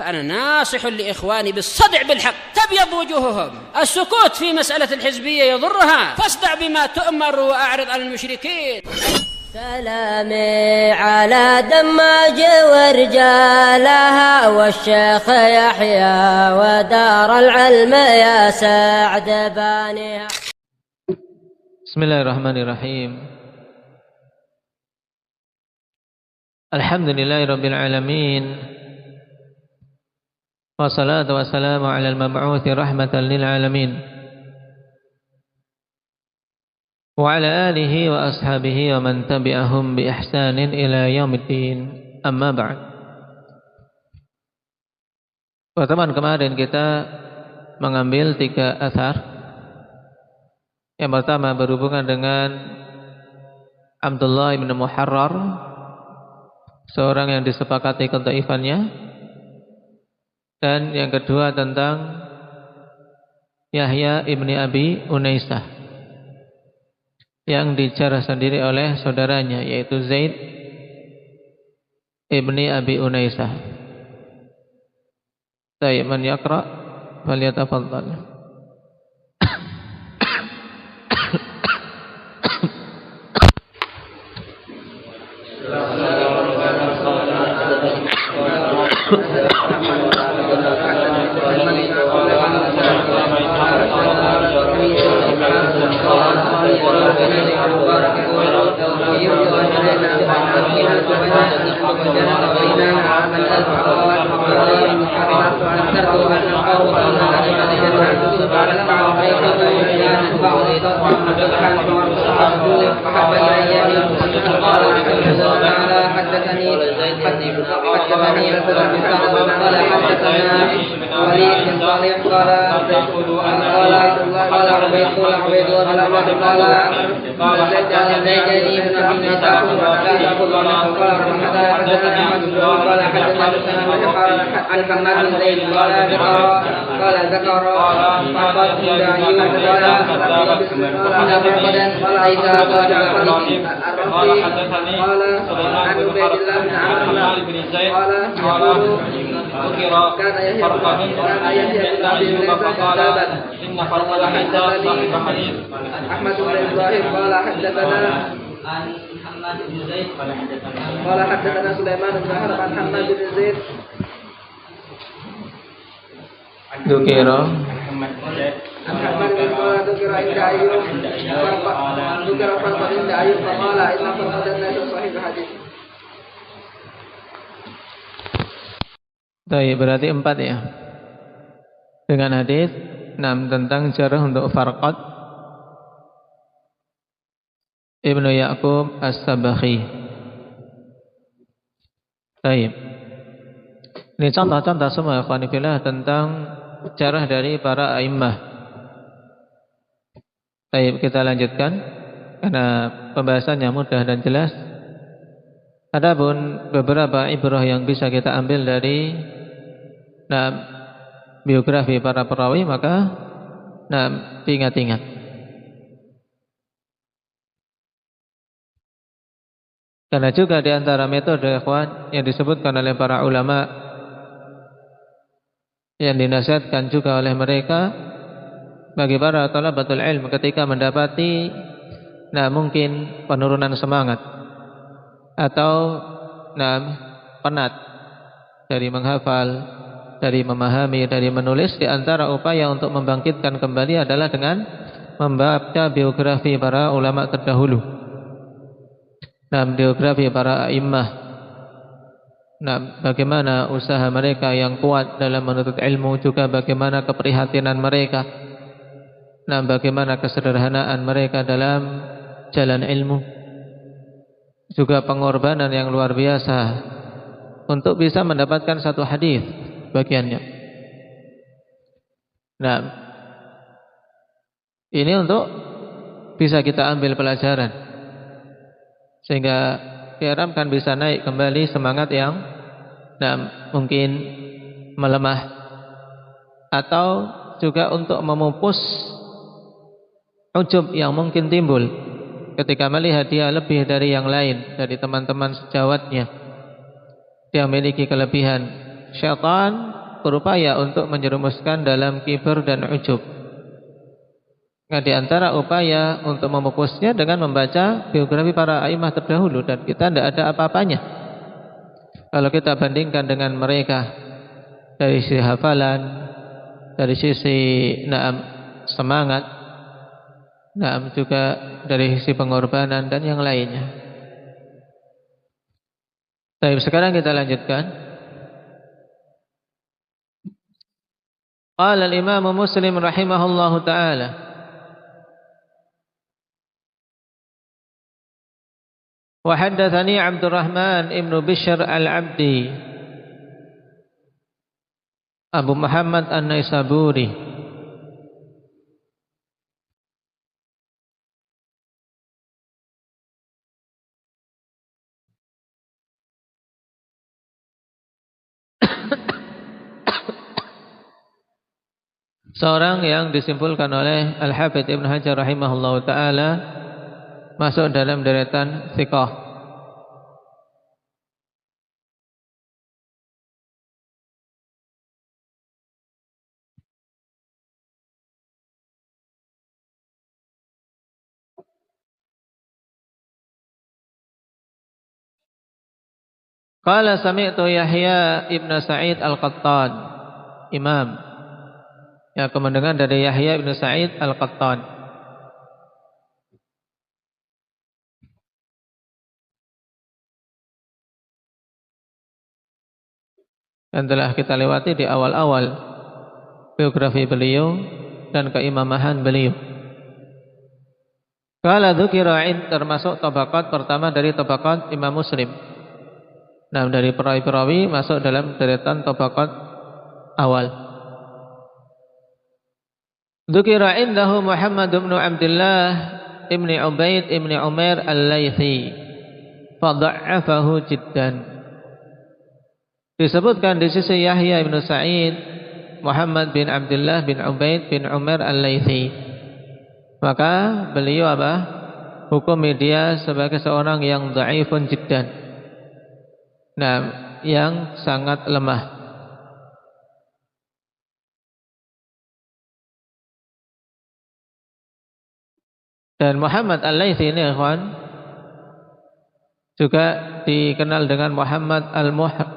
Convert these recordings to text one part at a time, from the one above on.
فأنا ناصح لإخواني بالصدع بالحق تبيض وجوههم. السكوت في مسألة الحزبية يضرها، فاصدع بما تؤمر وأعرض عن المشركين. سلامي على دماج ورجالها والشيخ يحيى ودار العلم يا سعد بانيها. Bismillahirrahmanirrahim. Alhamdulillahirabbil alamin. Wassalatu wassalamu ala al-mab'uuthi rahmatan lil alamin. Wa ala alihi wa ashabihi wa man tabi'ahum bi ihsanin ila yaumiddin. Amma ba'd. Pertemuan kemarin kita mengambil 3 athar. Yang pertama berhubungan dengan Abdullah bin Muharrar, seorang yang disepakati kedhaifannya. Dan yang kedua tentang Yahya ibni Abi Unaisah, yang dijarah sendiri oleh saudaranya, yaitu Zaid ibni Abi Unaisah. Baik, man yaqra falyatafaddal. أحمد بن إبراهيم قال حدثنا قال حدثنا سليمان بن حرب عن حماد بن زيد ذكر عن حماد بن قال ذكر عند أيوب ذكر فرقا عند أيوب فقال إن فرقا الناس صحيح الحديث. Baik, berarti 4 ya. Dengan hadis 6 tentang jarah untuk Farqad Ibnu Ya'qub As-Sabakhi. Baik. Ini contoh-contoh semua ikhwan fillah tentang jarah dari para a'immah. Baik, kita lanjutkan karena pembahasannya mudah dan jelas. Adapun beberapa ibrah yang bisa kita ambil dari biografi para perawi, maka diingat-ingat. Karena juga di antara metode ikhwan yang disebutkan oleh para ulama, yang dinasihatkan juga oleh mereka bagi para talabatul ilm ketika mendapati mungkin penurunan semangat atau penat dari menghafal, dari memahami, dari menulis, di antara upaya untuk membangkitkan kembali adalah dengan membaca biografi para ulama terdahulu. Biografi para a'immah. Bagaimana usaha mereka yang kuat dalam menuntut ilmu, juga bagaimana keprihatinan mereka. Bagaimana kesederhanaan mereka dalam jalan ilmu. Juga pengorbanan yang luar biasa untuk bisa mendapatkan satu hadis bagiannya. Ini untuk bisa kita ambil pelajaran, sehingga diharapkan bisa naik kembali semangat yang mungkin melemah, atau juga untuk memupus ujub yang mungkin timbul ketika melihat dia lebih dari yang lain, dari teman-teman sejawatnya. Dia memiliki kelebihan syaitan berupaya untuk menjerumuskan dalam kibir dan ujub. Nah, di antara upaya untuk memupusnya dengan membaca biografi para a'immah terdahulu, dan kita tidak ada apa-apanya kalau kita bandingkan dengan mereka dari sisi hafalan, dari sisi semangat, juga dari sisi pengorbanan dan yang lainnya. Baik, sekarang kita lanjutkan. Qala al-Imam Muslim rahimahullahu taala, wa haddatsani Abdurrahman ibn Bishr al-Abdi Abu Muhammad An-Naisaburi seorang yang disimpulkan oleh Al-Hafidz Ibnu Hajar rahimahullahu taala masuk dalam deretan thiqah. Qala sami'tu Yahya ibn Sa'id Al-Qattan, imam, ya, aku mendengar dari Yahya ibn Sa'id Al-Qattan. Dan telah kita lewati di awal-awal biografi beliau dan keimamahan beliau. Qala dzukira termasuk tabaqat pertama dari tabaqat Imam Muslim. Nah, dari perawi-perawi masuk dalam deretan tabaqat awal. Dzukira indahu Muhammad bin Abdullah ibn Ubaid ibn Umair al-Laythi fa dha'afahu jiddan. Disebutkan di sisi Yahya bin Sa'id Muhammad bin Abdullah bin Ubaid bin Umair al-Laythi, maka beliau hukumi dia sebagai seorang yang dhaifun jiddan, nah, yang sangat lemah. Dan Muhammad al-Laythi ini, ikhwan, juga dikenal dengan Muhammad al-Muhrim.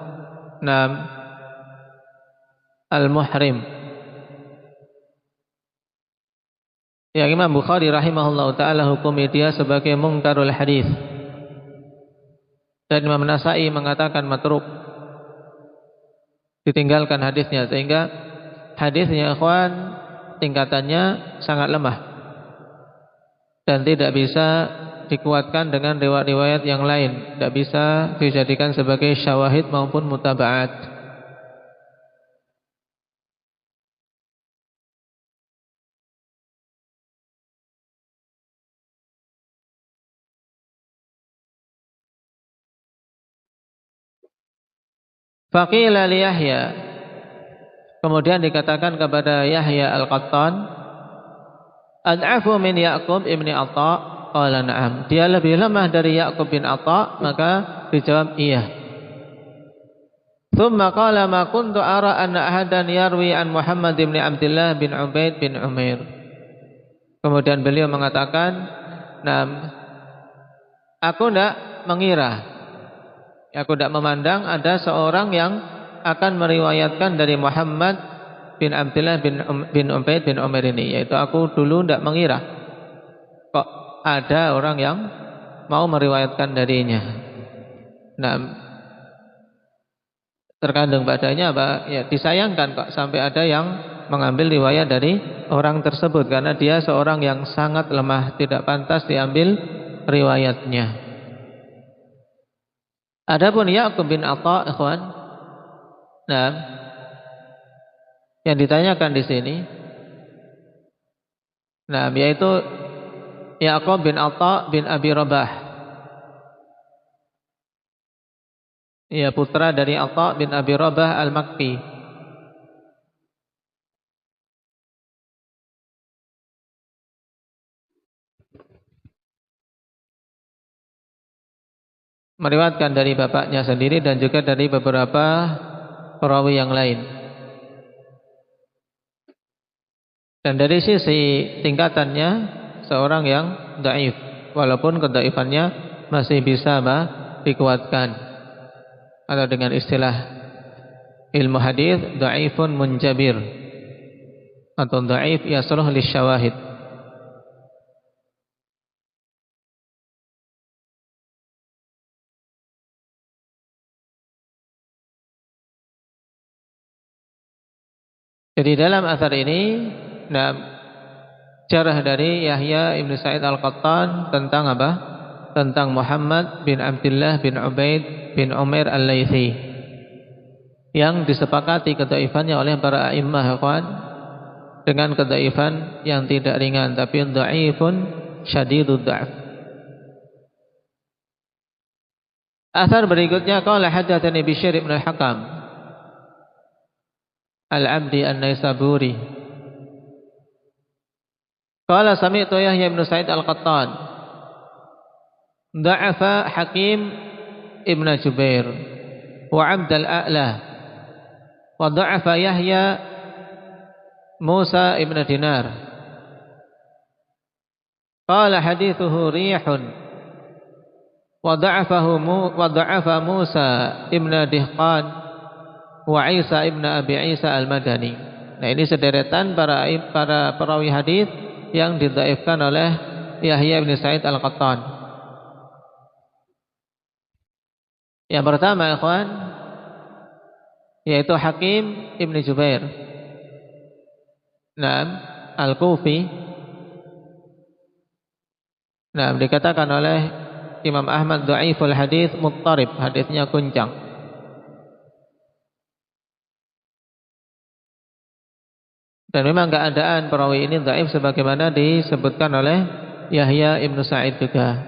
Ya, Imam Bukhari rahimahullahu taala hukumi dia sebagai mungkarul hadis. Dan Imam Nasa'i mengatakan matruk, ditinggalkan hadisnya, sehingga hadisnya, ikhwan, tingkatannya sangat lemah dan tidak bisa dikuatkan dengan riwayat-riwayat yang lain, tidak bisa dijadikan sebagai syawahid maupun mutaba'at. Faqila li Yahya, kemudian dikatakan kepada Yahya Al-Qattan, ad'afu min Ya'qub ibn Atha. Qala na'am, dia lebih lemah dari Ya'qub bin Atha, maka dijawab iya. Thumma qala ma kuntu ara anna ahadan yarwi an Muhammad bin Abdullah bin Ubaid bin Umair. Kemudian beliau mengatakan, "Naam, aku tidak mengira, aku tidak memandang ada seorang yang akan meriwayatkan dari Muhammad bin Abdullah bin Ubaid bin Umair ini, yaitu aku dulu tidak mengira kok ada orang yang mau meriwayatkan darinya." Nah, terkandung padanya ya, disayangkan kok sampai ada yang mengambil riwayat dari orang tersebut, karena dia seorang yang sangat lemah, tidak pantas diambil riwayatnya. Adapun Ya'qub bin Atha, ikhwan, nah, yang ditanyakan di sini, nah, yaitu Ya'qub bin Atha bin Abi Rabah, ya, putra dari Atha bin Abi Rabah al-Makki. Meriwayatkan dari bapaknya sendiri dan juga dari beberapa perawi yang lain. Dan dari sisi tingkatannya seorang yang dhaif, walaupun kedhaifannya masih bisa dikuatkan. Atau dengan istilah ilmu hadis, dhaifun munjabir, atau dhaif yasluh lisyawahid. Jadi dalam athar ini, jarah dari Yahya ibn Sa'id al-Qattan tentang apa? Tentang Muhammad bin Abdullah bin Ubaid bin Umair al-Laythi, yang disepakati kedhaifannya oleh para a'immah dengan kedhaifan yang tidak ringan, tapi dhaifun syadidud dha'f. Athar berikutnya, qala haddatsani Bishr ibn al-Hakam Al-Abdi An-Naisaburi qala sami'tu Yahya ibn Sa'id al-Qattan dha'afa Hakim ibn Jubair wa Abd al-A'la wa dha'afa Yahya Musa ibn Dinar qala hadithuhu rihun wa dha'afa Musa ibn Dihqan wa Isa ibn Abi Isa al-Madani. Nah, ini sederetan para perawi hadis yang didhaifkan oleh Yahya bin Sa'id al-Qattan. Yang pertama, ikhwan, yaitu Hakim ibn Jubair, al-Kufi. Dikatakan oleh Imam Ahmad dhaiful hadis, muttarib, hadisnya kuncang. Dan memang keadaan perawi ini dhaif sebagaimana disebutkan oleh Yahya ibn Sa'id juga.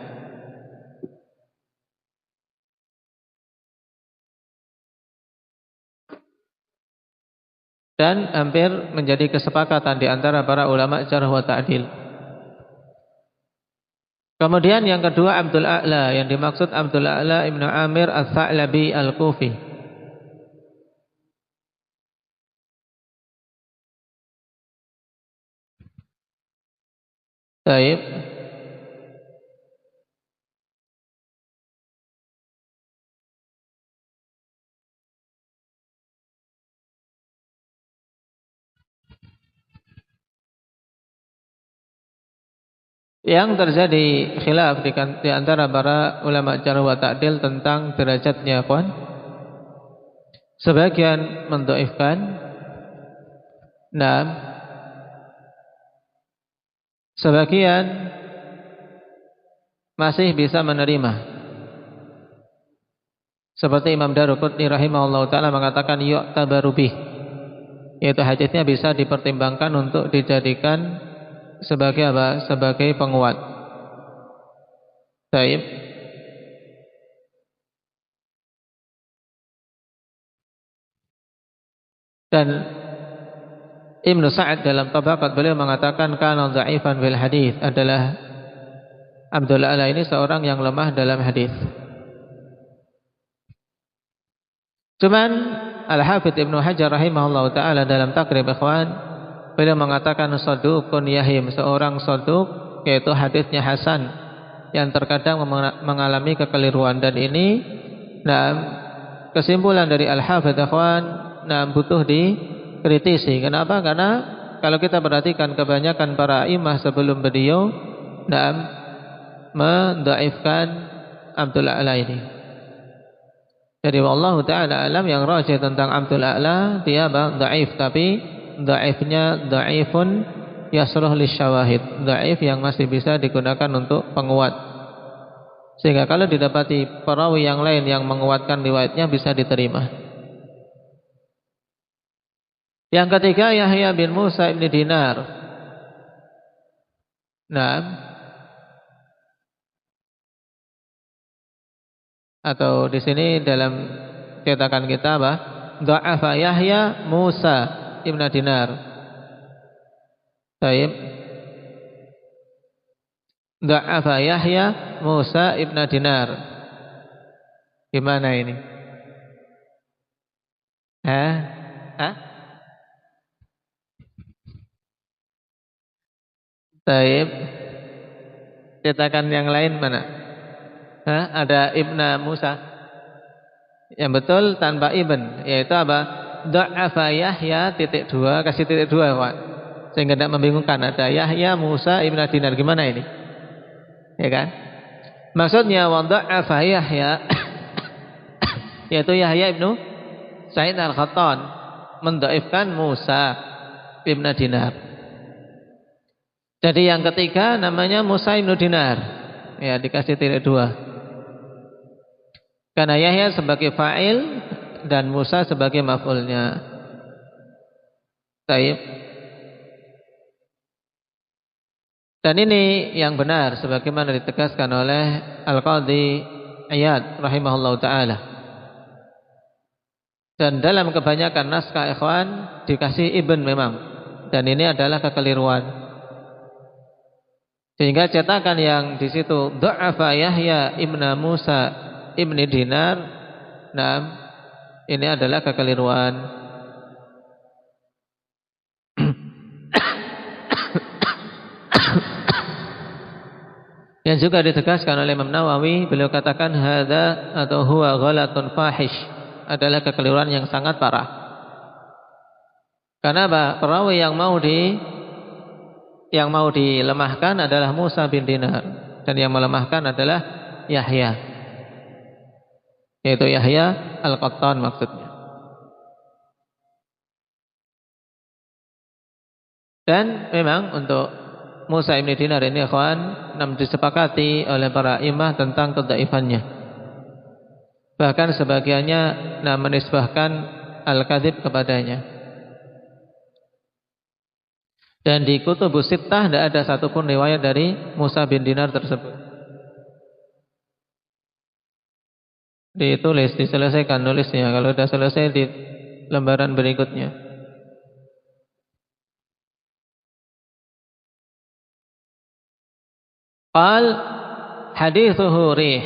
Dan hampir menjadi kesepakatan di antara para ulama jarh wa ta'dil. Kemudian yang kedua, Abdul A'la, yang dimaksud Abdul A'la ibn Amir al-Tha'labi al-Kufi. Baik. Yang terjadi khilaf di antara para ulama jarh wa ta'dil tentang derajatnya, kawan. Sebagian mendhaifkan, sebagian masih bisa menerima. Seperti Imam Daruqutni rahimahullah ta'ala mengatakan yu'tabaru bih, yaitu hadisnya bisa dipertimbangkan untuk dijadikan sebagai apa? Sebagai penguat. Baik. Dan Ibnu Sa'ad dalam Tabaqat beliau mengatakan kana dha'ifan fil hadis, adalah Abdul A'la ini seorang yang lemah dalam hadis. Cuman Al-Hafidz Ibnu Hajar rahimahullah ta'ala dalam Taqrib, ikhwan, beliau mengatakan saduqun yahim, seorang saduq, yaitu hadisnya hasan, yang terkadang mengalami kekeliruan. Dan ini kesimpulan dari Al-Hafidz, ikhwan, butuh dikritisi. Kenapa? Karena kalau kita perhatikan kebanyakan para imam sebelum beliau mendhaifkan Abdul A'la ini. Jadi wallahu ta'ala alam, yang rajih tentang Abdul A'la, dia dhaif, tapi dhaifnya dhaifun yasruh lisyawahid, dhaif yang masih bisa digunakan untuk penguat, sehingga kalau didapati perawi yang lain yang menguatkan riwayatnya bisa diterima. Yang ketiga, Yahya bin Musa ibn Dinar. Atau di sini dalam cetakan kita apa? Dha'afa Yahya Musa ibn Dinar. Baik. Dha'afa Yahya Musa ibn Dinar. Gimana ini? Hah? Taib. Cetakan yang lain mana? Ada Ibna Musa. Yang betul tanpa ibn, yaitu apa? Dha'afa Yahya (2), kasih (2), Pak. Sehingga tidak membingungkan. Ada Yahya Musa Ibn Dinar, gimana ini? Ya kan? Maksudnya wa dha'afa Yahya yaitu Yahya Ibnu Sa'id Al-Qattan mendhaifkan Musa Ibn Dinar. Jadi yang ketiga namanya Musa Ibn Dinar. Ya, dikasih (2). Karena Yahya sebagai fa'il dan Musa sebagai maf'ulnya. Baik. Dan ini yang benar sebagaimana ditegaskan oleh Al-Qadhi Iyad rahimahullahu taala. Dan dalam kebanyakan naskah ikhwan dikasih ibn memang. Dan ini adalah kekeliruan. Sehingga cetakan yang di situ dha'afa Yahya Ibn Musa Ibn Dinar, nah ini adalah kekeliruan. Yang juga ditegaskan oleh Imam Nawawi, beliau katakan hadza atau huwa ghalatun fahish, adalah kekeliruan yang sangat parah. Karena apa? Perawi yang mau dilemahkan adalah Musa bin Dinar, dan yang melemahkan adalah Yahya, yaitu Yahya Al-Qattan maksudnya. Dan memang untuk Musa bin Dinar ini ikhwan disepakati oleh para imam tentang kedhaifannya. Bahkan sebagiannya menisbahkan al-kadzib kepadanya. Dan di Kutubus Sittah tidak ada satupun riwayat dari Musa bin Dinar tersebut. Ditulis, diselesaikan nulisnya. Kalau sudah selesai di lembaran berikutnya. Qal hadithuhu rih.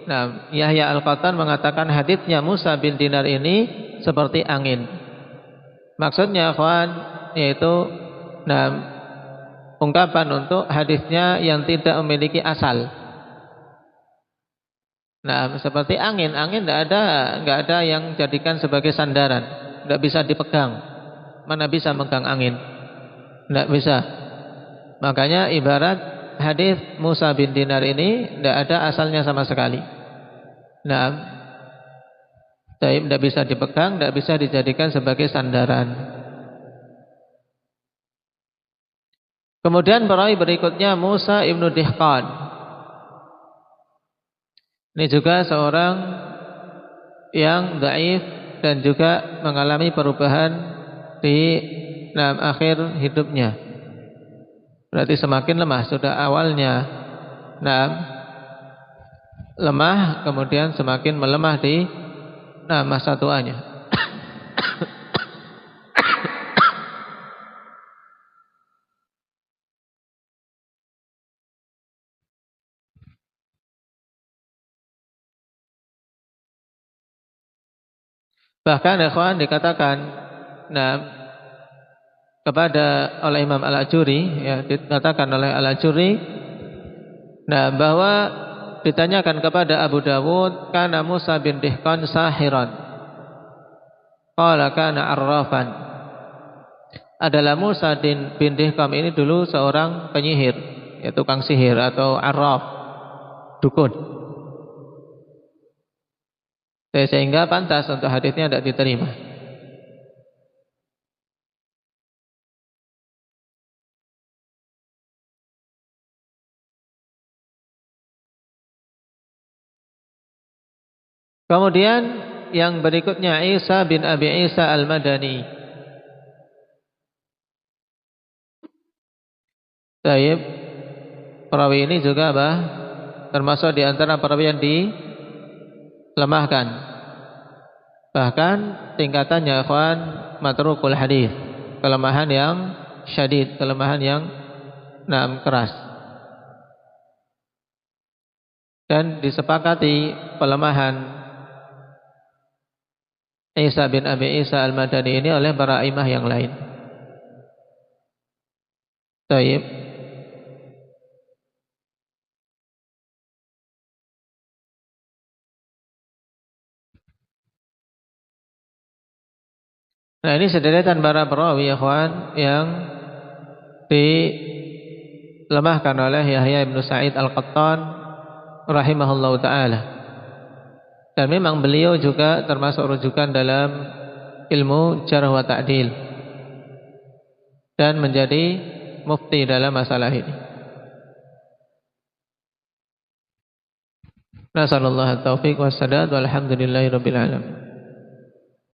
Nah, Yahya Al-Qattan mengatakan haditsnya Musa bin Dinar ini seperti angin. Maksudnya ikhwan yaitu ungkapan untuk hadisnya yang tidak memiliki asal. Nah, seperti angin enggak ada yang jadikan sebagai sandaran, enggak bisa dipegang. Mana bisa megang angin? Enggak bisa. Makanya ibarat hadis Musa bin Dinar ini enggak ada asalnya sama sekali. Nah, enggak bisa dipegang, enggak bisa dijadikan sebagai sandaran. Kemudian perawi berikutnya Musa ibnu Dihqan. Ini juga seorang yang dhaif dan juga mengalami perubahan di akhir hidupnya. Berarti semakin lemah. Sudah awalnya lemah, kemudian semakin melemah di masa tuanya. Bahkan ikhwan dikatakan oleh Imam Al-Ajuri, ya, dikatakan oleh Al-Ajuri bahwa ditanyakan kepada Abu Dawud, kana Musa bin Dihqan sahiran, qala kana arrafan. Adalah Musa bin Dihqan ini dulu seorang penyihir, ya, tukang sihir atau arraf, dukun. Sehingga pantas untuk hadisnya tidak diterima. Kemudian yang berikutnya Isa bin Abi Isa Al-Madani. Taib, perawi ini juga termasuk di antara perawi yang dilemahkan. Bahkan tingkatannya ikhwan matrukul hadis, kelemahan yang syadid, kelemahan yang keras. Dan disepakati pelemahan Isa bin Abi Isa Al-Madani ini oleh para imam yang lain. Taib. Nah, ini sederetan para perawi ikhwan yang dilemahkan oleh Yahya bin Sa'id Al-Qattan rahimahullahu taala. Dan memang beliau juga termasuk rujukan dalam ilmu jarh wa ta'dil dan menjadi mufti dalam masalah ini. Nasallallahu at-taufiq was sadad walhamdulillahirabbil alamin.